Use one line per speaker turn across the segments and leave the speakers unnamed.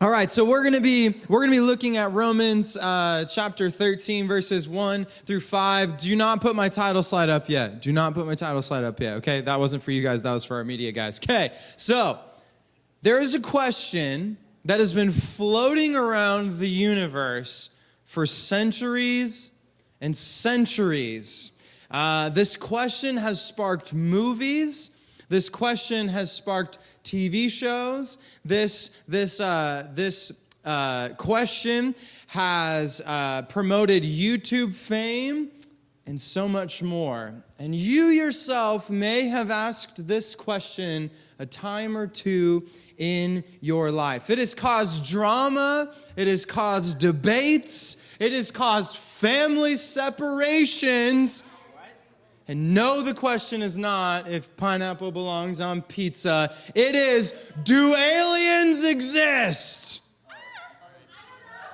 All right, so we're gonna be looking at Romans chapter 13, verses 1 through 5. Do not put my title slide up yet. Do not put my title slide up yet. Okay, that wasn't for you guys. That was for our media guys. Okay, so there is a question that has been floating around the universe for centuries and centuries. This question has sparked movies. This question has sparked TV shows. This question has promoted YouTube fame and so much more. And you yourself may have asked this question a time or two in your life. It has caused drama. It has caused debates. It has caused family separations. And no, the question is not if pineapple belongs on pizza. It is, do aliens exist?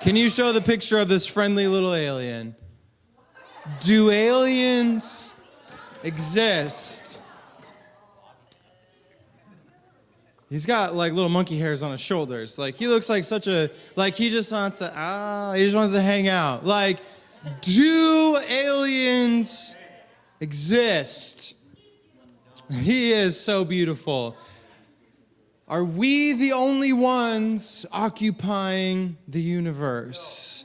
Can you show the picture of this friendly little alien? Do aliens exist? He's got like little monkey hairs on his shoulders. Like he looks like such a, like he just wants to hang out. Like, do aliens exist? He is so beautiful. Are we the only ones occupying the universe?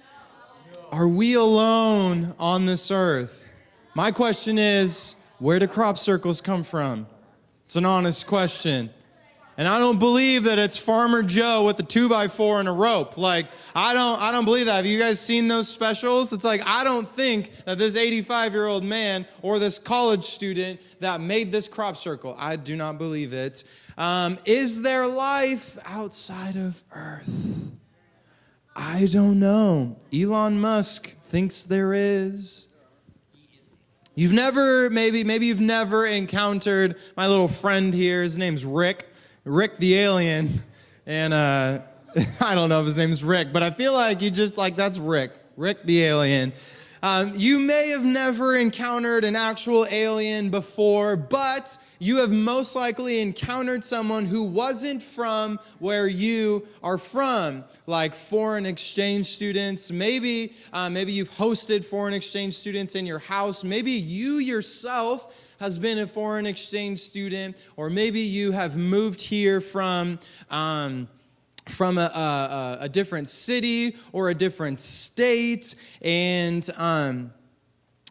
Are we alone on this earth? My question is, where do crop circles come from? It's an honest question. And I don't believe that it's Farmer Joe with a 2x4 and a rope. Like, I don't believe that. Have you guys seen those specials? It's like, I don't think that this 85-year-old man or this college student that made this crop circle, I do not believe it. Is there life outside of Earth? I don't know. Elon Musk thinks there is. Maybe you've never encountered my little friend here. His name's Rick the alien, and I don't know if his name's Rick, but I feel like that's Rick the alien. You may have never encountered an actual alien before, but you have most likely encountered someone who wasn't from where you are from, like foreign exchange students. Maybe you've hosted foreign exchange students in your house. Maybe you yourself has been a foreign exchange student, or maybe you have moved here from a different city or a different state, and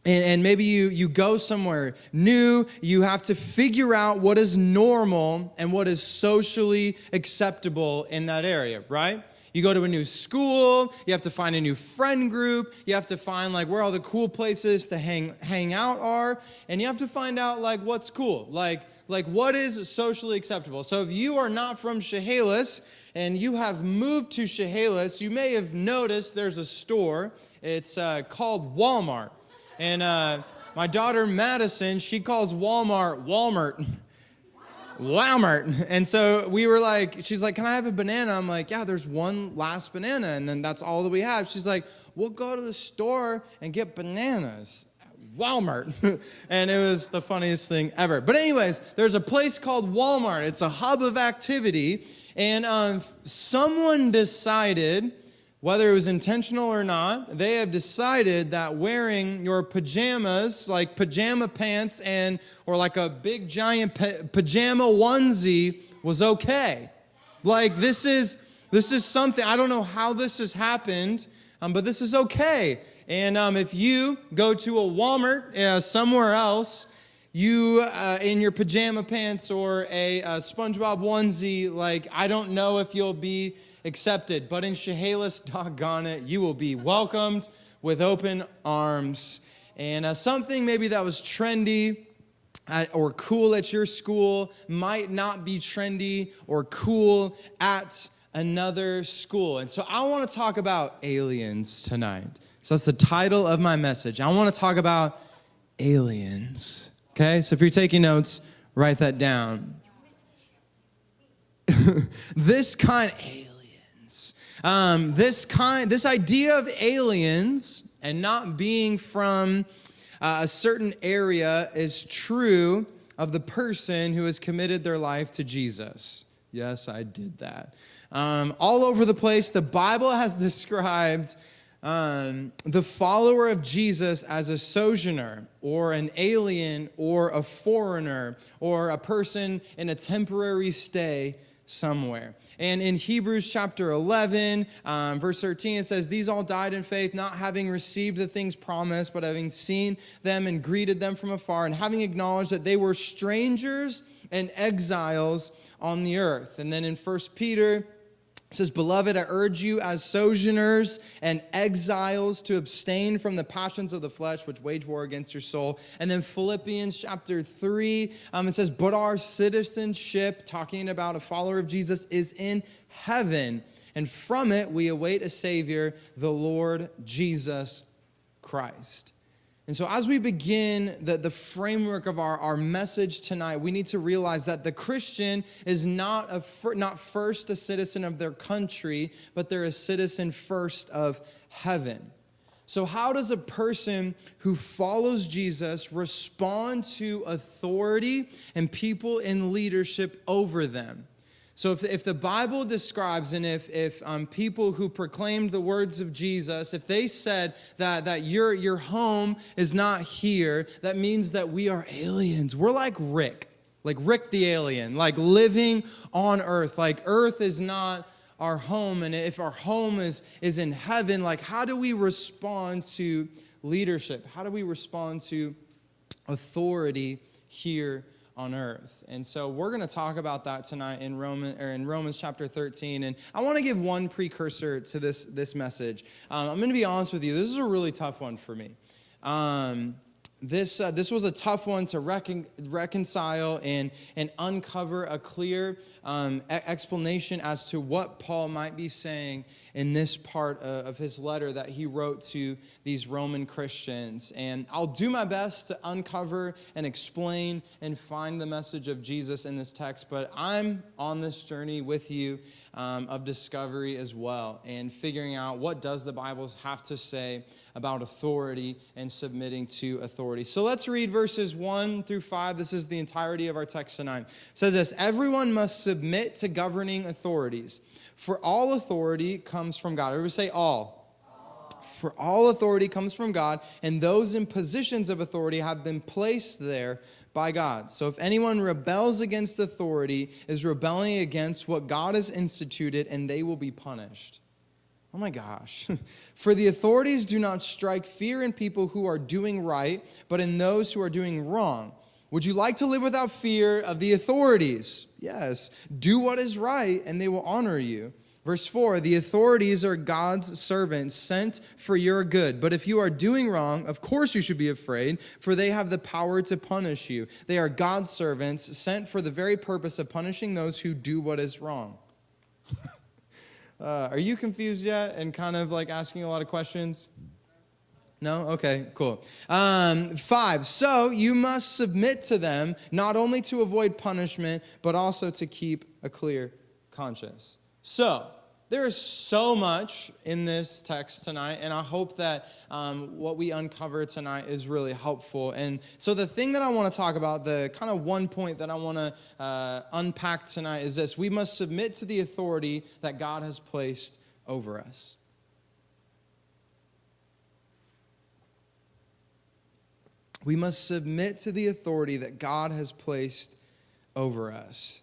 maybe you go somewhere new. You have to figure out what is normal and what is socially acceptable in that area, right? You go to a new school, you have to find a new friend group, you have to find like where all the cool places to hang out are, and you have to find out like what's cool, like what is socially acceptable. So if you are not from Chehalis and you have moved to Chehalis, you may have noticed there's a store. It's called Walmart. And my daughter Madison, she calls Walmart. And so we were like, she's like, can I have a banana? I'm like, yeah, there's one last banana, and then that's all that we have. She's like, we'll go to the store and get bananas at Walmart. And it was the funniest thing ever. But anyways, there's a place called Walmart. It's a hub of activity, and someone decided, whether it was intentional or not, they have decided that wearing your pajamas, like pajama pants or like a big giant pajama onesie was okay. Like this is something, I don't know how this has happened, but this is okay. And if you go to a Walmart somewhere else, you in your pajama pants or a SpongeBob onesie, like I don't know if you'll be accepted, but in Chehalis, doggone it, you will be welcomed with open arms. And something maybe that was trendy or cool at your school might not be trendy or cool at another school. And so I want to talk about aliens tonight. So that's the title of my message. I want to talk about aliens. Okay, so if you're taking notes, write that down. This idea of aliens and not being from a certain area is true of the person who has committed their life to Jesus. Yes, I did that. all over the place. The Bible has described the follower of Jesus as a sojourner or an alien or a foreigner or a person in a temporary stay somewhere. And in Hebrews chapter 11, verse 13, it says, "These all died in faith, not having received the things promised, but having seen them and greeted them from afar, and having acknowledged that they were strangers and exiles on the earth." And then in 1 Peter, it says, "Beloved, I urge you as sojourners and exiles to abstain from the passions of the flesh which wage war against your soul." And then Philippians chapter 3, it says, "But our citizenship," talking about a follower of Jesus, "is in heaven, and from it we await a Savior, the Lord Jesus Christ." And so as we begin the framework of our message tonight, we need to realize that the Christian is not first a citizen of their country, but they're a citizen first of heaven. So how does a person who follows Jesus respond to authority and people in leadership over them? So if the Bible describes, and if people who proclaimed the words of Jesus, if they said that your home is not here, that means that we are aliens. We're like Rick the alien, like living on earth. Like earth is not our home, and if our home is in heaven, like how do we respond to leadership? How do we respond to authority here on earth? And so we're going to talk about that tonight in Romans chapter 13. And I want to give one precursor to this message. I'm going to be honest with you. This is a really tough one for me. This was a tough one to reconcile and uncover a clear explanation as to what Paul might be saying in this part of his letter that he wrote to these Roman Christians. And I'll do my best to uncover and explain and find the message of Jesus in this text, but I'm on this journey with you of discovery as well, and figuring out what does the Bible have to say about authority and submitting to authority. So let's read verses 1 through 5. This is the entirety of our text tonight. It says this: "Everyone must submit to governing authorities, for all authority comes from God." Everybody say all. "For all authority comes from God, and those in positions of authority have been placed there by God. So if anyone rebels against authority, is rebelling against what God has instituted, and they will be punished." Oh my gosh. "For the authorities do not strike fear in people who are doing right, but in those who are doing wrong. Would you like to live without fear of the authorities? Yes. Do what is right, and they will honor you." Verse 4, "The authorities are God's servants sent for your good. But if you are doing wrong, of course you should be afraid, for they have the power to punish you. They are God's servants sent for the very purpose of punishing those who do what is wrong." Are you confused yet and kind of like asking a lot of questions? No? Okay, cool. 5, "So you must submit to them, not only to avoid punishment, but also to keep a clear conscience." So, there is so much in this text tonight, and I hope that what we uncover tonight is really helpful. And so the thing that I want to talk about, the kind of one point that I want to unpack tonight is this: we must submit to the authority that God has placed over us. We must submit to the authority that God has placed over us.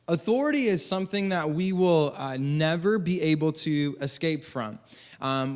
Authority is something that we will never be able to escape from.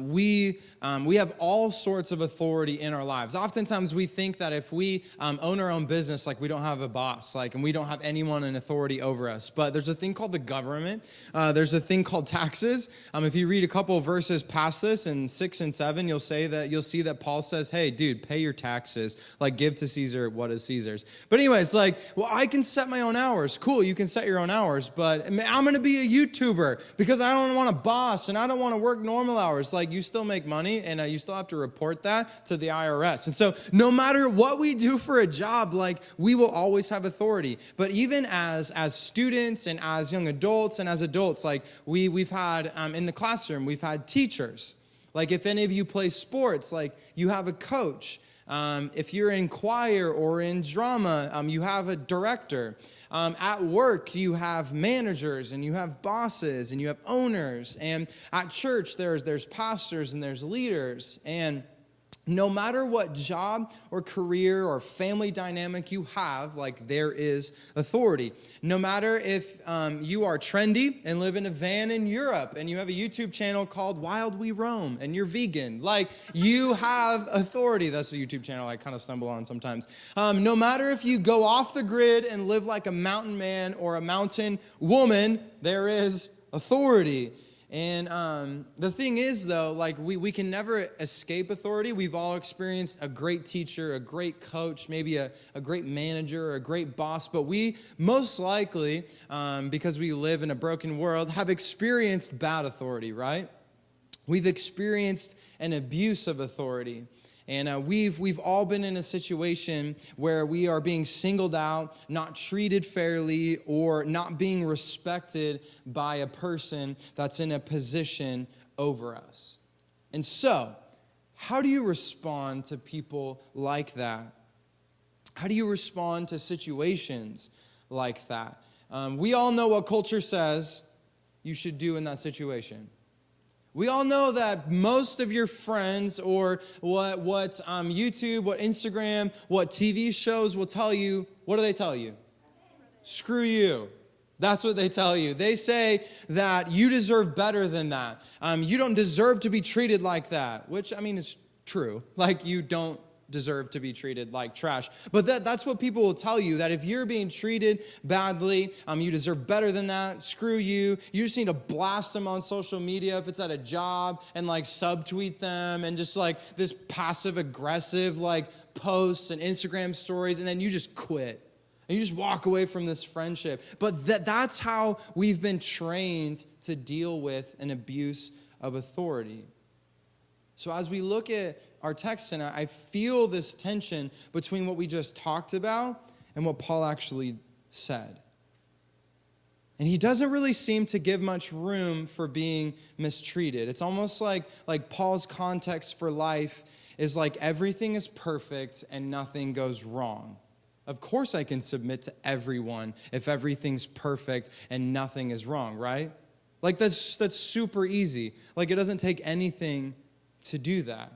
We have all sorts of authority in our lives. Oftentimes we think that if we own our own business, like we don't have a boss, and we don't have anyone in authority over us. But there's a thing called the government. There's a thing called taxes. If you read a couple of verses past this, in 6 and 7, you'll see that Paul says, "Hey, dude, pay your taxes. Give to Caesar what is Caesar's." But anyways, well, I can set my own hours. Cool, you can set your own hours. But I'm going to be a YouTuber because I don't want a boss and I don't want to work normal hours. You still make money, and you still have to report that to the IRS. And so no matter what we do for a job, we will always have authority. But even as students and as young adults and as adults, we've had in the classroom, we've had teachers. If any of you play sports, you have a coach. If you're in choir or in drama, you have a director. At work, you have managers and you have bosses and you have owners. And at church, there's pastors and there's leaders. And no matter what job or career or family dynamic you have, like, there is authority. No matter if you are trendy and live in a van in Europe and you have a YouTube channel called Wild We Roam and you're vegan, like, you have authority. That's a YouTube channel I kind of stumble on sometimes. No matter if you go off the grid and live like a mountain man or a mountain woman, there is authority. And the thing is, though, like, we can never escape authority. We've all experienced a great teacher, a great coach, maybe a great manager, or a great boss. But we most likely, because we live in a broken world, have experienced bad authority, right? We've experienced an abuse of authority. And we've all been in a situation where we are being singled out, not treated fairly, or not being respected by a person that's in a position over us. And so, how do you respond to people like that? How do you respond to situations like that? We all know what culture says you should do in that situation. We all know that most of your friends, or what YouTube, what Instagram, what TV shows will tell you. What do they tell you? Screw you. That's what they tell you. They say that you deserve better than that. You don't deserve to be treated like that, which, I mean, is true. Like, you don't deserve to be treated like trash. But that's what people will tell you, that if you're being treated badly, you deserve better than that. Screw you. You just need to blast them on social media if it's at a job and, like, subtweet them and just, like, this passive aggressive, like, posts and Instagram stories, and then you just quit. And you just walk away from this friendship. But that's how we've been trained to deal with an abuse of authority. So as we look at our text tonight, I feel this tension between what we just talked about and what Paul actually said. And he doesn't really seem to give much room for being mistreated. It's almost like Paul's context for life is like everything is perfect and nothing goes wrong. Of course I can submit to everyone if everything's perfect and nothing is wrong, right? Like, that's super easy. Like, it doesn't take anything to do that.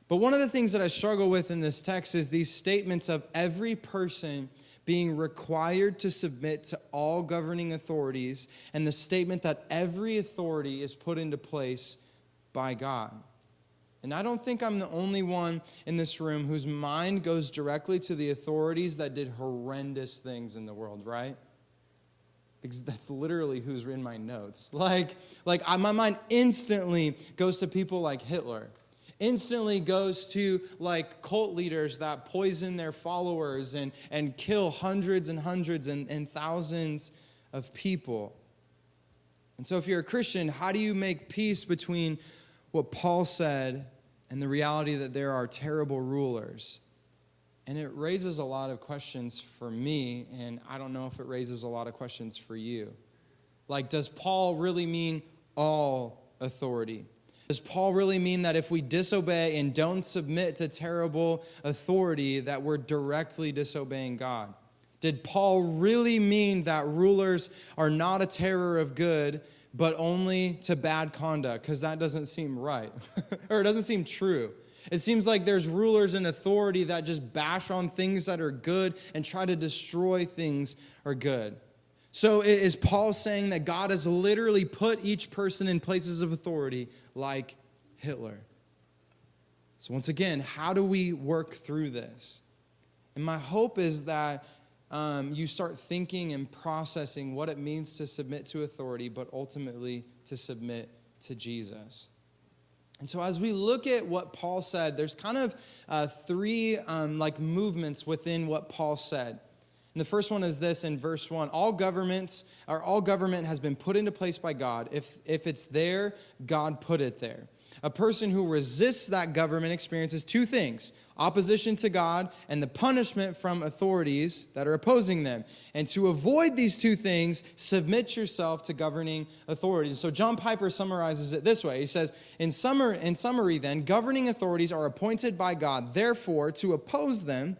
But one of the things that I struggle with in this text is these statements of every person being required to submit to all governing authorities, and the statement that every authority is put into place by God. And I don't think I'm the only one in this room whose mind goes directly to the authorities that did horrendous things in the world, right? That's literally who's in my notes. My mind instantly goes to people like Hitler. Instantly goes to, like, cult leaders that poison their followers and kill hundreds and hundreds and thousands of people. And so if you're a Christian, how do you make peace between what Paul said and the reality that there are terrible rulers? And it raises a lot of questions for me, and I don't know if it raises a lot of questions for you. Like, does Paul really mean all authority? Does Paul really mean that if we disobey and don't submit to terrible authority, that we're directly disobeying God? Did Paul really mean that rulers are not a terror of good, but only to bad conduct? Because that doesn't seem right, or it doesn't seem true. It seems like there's rulers in authority that just bash on things that are good and try to destroy things are good. So is Paul saying that God has literally put each person in places of authority like Hitler? So once again, how do we work through this? And my hope is that you start thinking and processing what it means to submit to authority, but ultimately to submit to Jesus. And so as we look at what Paul said, there's kind of three movements within what Paul said. And the first one is this in verse 1. All government has been put into place by God. If it's there, God put it there. A person who resists that government experiences two things: opposition to God and the punishment from authorities that are opposing them. And to avoid these two things, submit yourself to governing authorities. So John Piper summarizes it this way. He says, in summary then, governing authorities are appointed by God. Therefore, to oppose them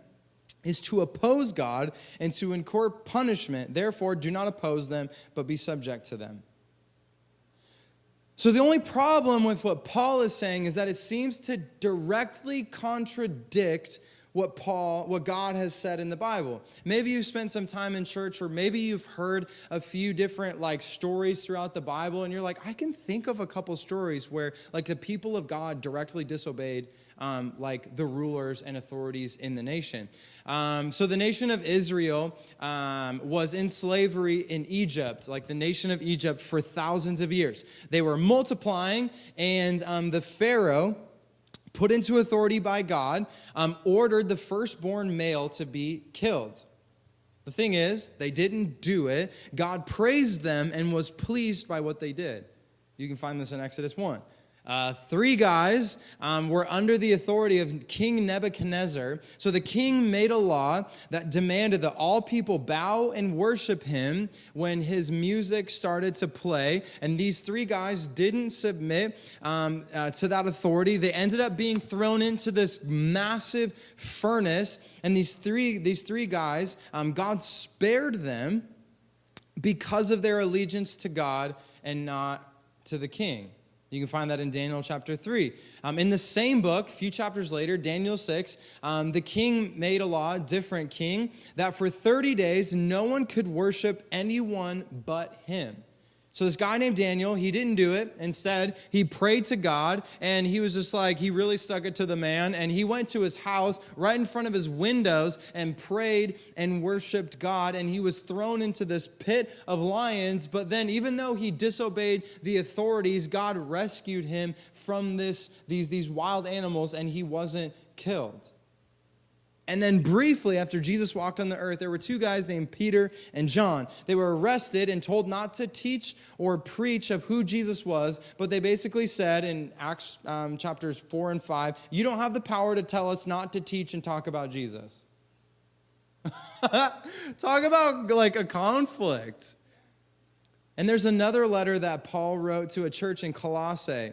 is to oppose God and to incur punishment. Therefore, do not oppose them, but be subject to them. So the only problem with what Paul is saying is that it seems to directly contradict what God has said in the Bible. Maybe you've spent some time in church, or maybe you've heard a few different stories throughout the Bible, and you're like, I can think of a couple stories where the people of God directly disobeyed the rulers and authorities in the nation. So the nation of Israel was in slavery in Egypt, the nation of Egypt, for thousands of years. They were multiplying, and the Pharaoh, put into authority by God, ordered the firstborn male to be killed. The thing is, they didn't do it. God praised them and was pleased by what they did. You can find this in Exodus 1. 3 guys were under the authority of King Nebuchadnezzar. So the king made a law that demanded that all people bow and worship him when his music started to play. And these 3 guys didn't submit to that authority. They ended up being thrown into this massive furnace. And these three guys, God spared them because of their allegiance to God and not to the king. You can find that in Daniel chapter 3. In the same book, a few chapters later, Daniel 6, the king made a law, a different king, that for 30 days no one could worship anyone but him. So this guy named Daniel, he didn't do it. Instead, he prayed to God, and he was just he really stuck it to the man, and he went to his house right in front of his windows and prayed and worshiped God, and he was thrown into this pit of lions. But then, even though he disobeyed the authorities, God rescued him from these wild animals, and he wasn't killed. And then briefly, after Jesus walked on the earth, there were 2 guys named Peter and John. They were arrested and told not to teach or preach of who Jesus was, but they basically said in Acts chapters 4 and 5, you don't have the power to tell us not to teach and talk about Jesus. Talk about a conflict. And there's another letter that Paul wrote to a church in Colossae.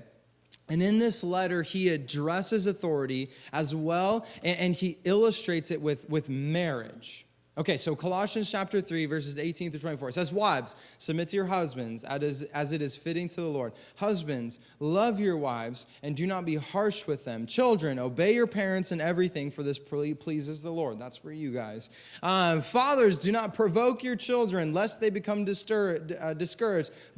And in this letter, he addresses authority as well, and he illustrates it with marriage. Okay, so Colossians chapter 3, verses 18 through 24. It says, wives, submit to your husbands as it is fitting to the Lord. Husbands, love your wives and do not be harsh with them. Children, obey your parents in everything, for this pleases the Lord. That's for you guys. Fathers, do not provoke your children, lest they become discouraged.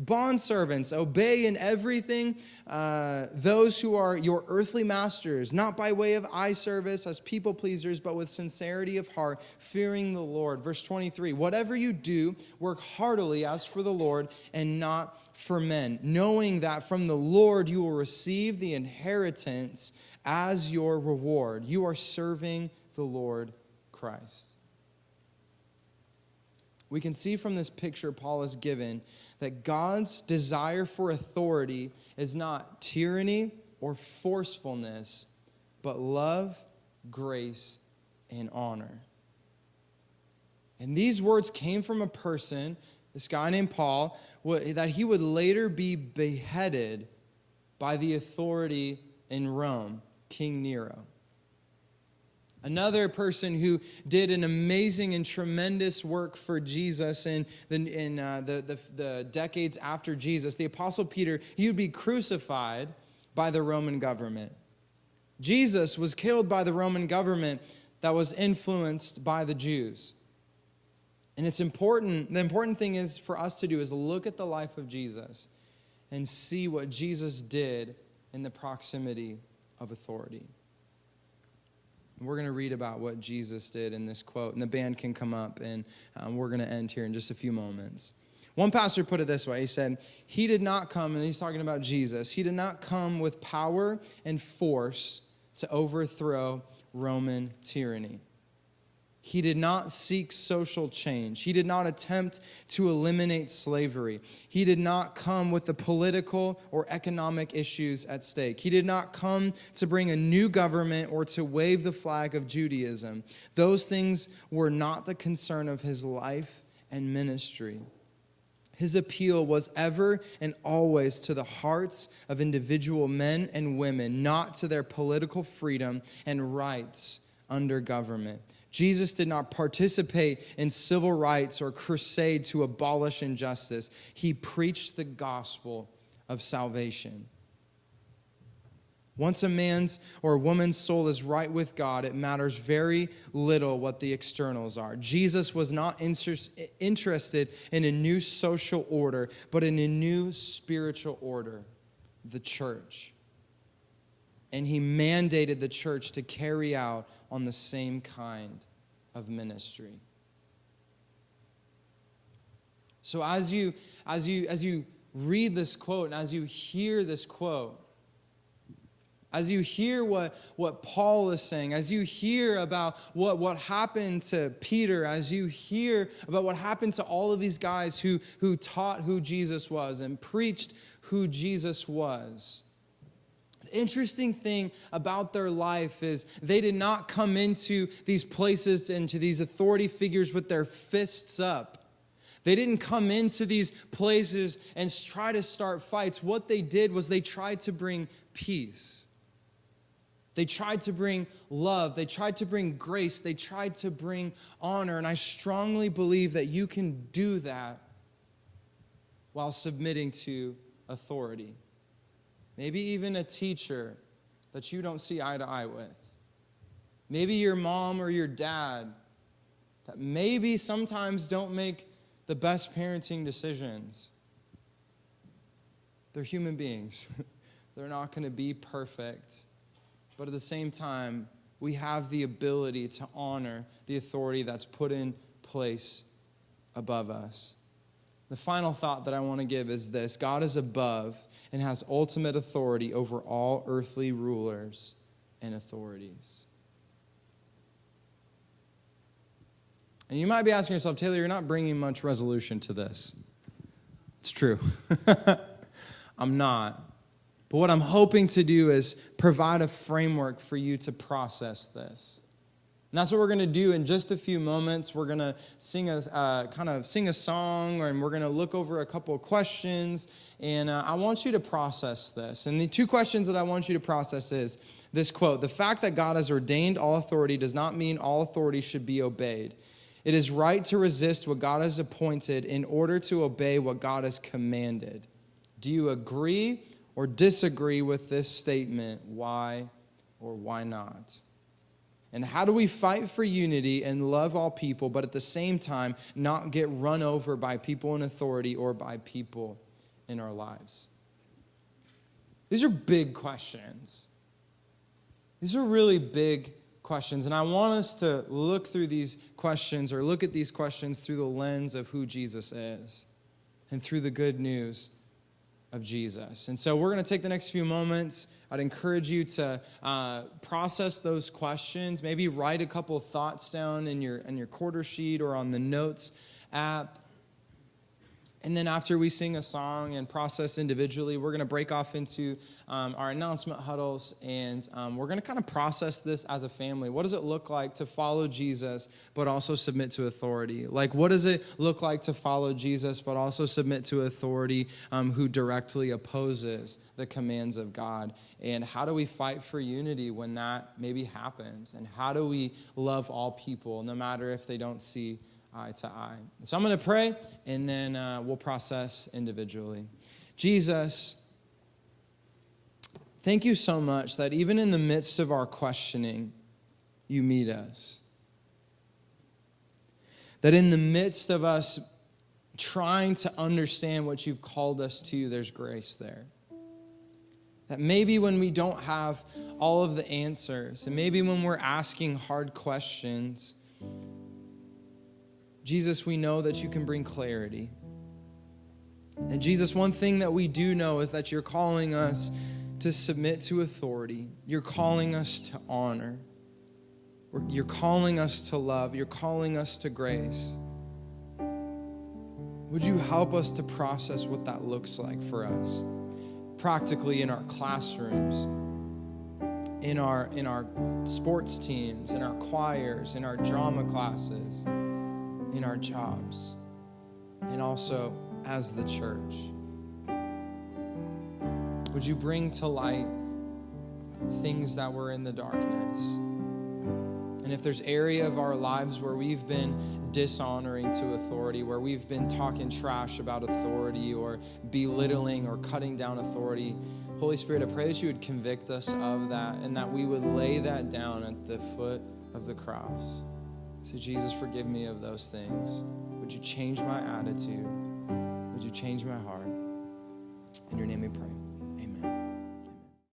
Bondservants, obey in everything those who are your earthly masters, not by way of eye service as people pleasers, but with sincerity of heart, fearing the Lord. Verse 23, whatever you do, work heartily as for the Lord and not for men, knowing that from the Lord you will receive the inheritance as your reward. You are serving the Lord Christ. We can see from this picture Paul has given that God's desire for authority is not tyranny or forcefulness, but love, grace, and honor. And these words came from a person, this guy named Paul, that he would later be beheaded by the authority in Rome, King Nero. Another person who did an amazing and tremendous work for Jesus in the decades after Jesus, the Apostle Peter, he would be crucified by the Roman government. Jesus was killed by the Roman government that was influenced by the Jews. And it's important, the important thing is for us to do is look at the life of Jesus and see what Jesus did in the proximity of authority. And we're going to read about what Jesus did in this quote, and the band can come up, and we're going to end here in just a few moments. One pastor put it this way. He said, he did not come, and he's talking about Jesus, he did not come with power and force to overthrow Roman tyranny. He did not seek social change. He did not attempt to eliminate slavery. He did not come with the political or economic issues at stake. He did not come to bring a new government or to wave the flag of Judaism. Those things were not the concern of his life and ministry. His appeal was ever and always to the hearts of individual men and women, not to their political freedom and rights under government. Jesus did not participate in civil rights or crusade to abolish injustice. He preached the gospel of salvation. Once a man's or a woman's soul is right with God, it matters very little what the externals are. Jesus was not interested in a new social order, but in a new spiritual order, the church. And he mandated the church to carry out on the same kind of ministry. So as you read this quote and as you hear this quote, as you hear what Paul is saying, as you hear about what happened to Peter, as you hear about what happened to all of these guys who taught who Jesus was and preached who Jesus was, the interesting thing about their life is they did not come into these places, into these authority figures with their fists up. They didn't come into these places and try to start fights. What they did was they tried to bring peace. They tried to bring love. They tried to bring grace. They tried to bring honor. And I strongly believe that you can do that while submitting to authority. Maybe even a teacher that you don't see eye to eye with. Maybe your mom or your dad that maybe sometimes don't make the best parenting decisions. They're human beings. They're not going to be perfect. But at the same time, we have the ability to honor the authority that's put in place above us. The final thought that I want to give is this: God is above and has ultimate authority over all earthly rulers and authorities. And you might be asking yourself, Taylor, you're not bringing much resolution to this. It's true. I'm not. But what I'm hoping to do is provide a framework for you to process this. And that's what we're going to do in just a few moments. We're going to sing a song, and we're going to look over a couple of questions. And I want you to process this. And the two questions that I want you to process is this quote: the fact that God has ordained all authority does not mean all authority should be obeyed. It is right to resist what God has appointed in order to obey what God has commanded. Do you agree or disagree with this statement? Why or why not? And how do we fight for unity and love all people, but at the same time not get run over by people in authority or by people in our lives? These are big questions. These are really big questions. And I want us to look through these questions, or look at these questions through the lens of who Jesus is and through the good news of Jesus. And so we're going to take the next few moments. I'd encourage you to process those questions. Maybe write a couple of thoughts down in your quarter sheet or on the notes app. And then after we sing a song and process individually, we're going to break off into our announcement huddles, and we're going to kind of process this as a family. What does it look like to follow Jesus but also submit to authority? Like, what does it look like to follow Jesus but also submit to authority who directly opposes the commands of God? And how do we fight for unity when that maybe happens? And how do we love all people no matter if they don't see eye to eye? So I'm going to pray, and then we'll process individually. Jesus, thank you so much that even in the midst of our questioning, you meet us. That in the midst of us trying to understand what you've called us to, there's grace there. That maybe when we don't have all of the answers, and maybe when we're asking hard questions, Jesus, we know that you can bring clarity. And Jesus, one thing that we do know is that you're calling us to submit to authority. You're calling us to honor. You're calling us to love. You're calling us to grace. Would you help us to process what that looks like for us? Practically in our classrooms, in our sports teams, in our choirs, in our drama classes, in our jobs, and also as the church. Would you bring to light things that were in the darkness? And if there's area of our lives where we've been dishonoring to authority, where we've been talking trash about authority or belittling or cutting down authority, Holy Spirit, I pray that you would convict us of that and that we would lay that down at the foot of the cross. So Jesus, forgive me of those things. Would you change my attitude? Would you change my heart? In your name we pray.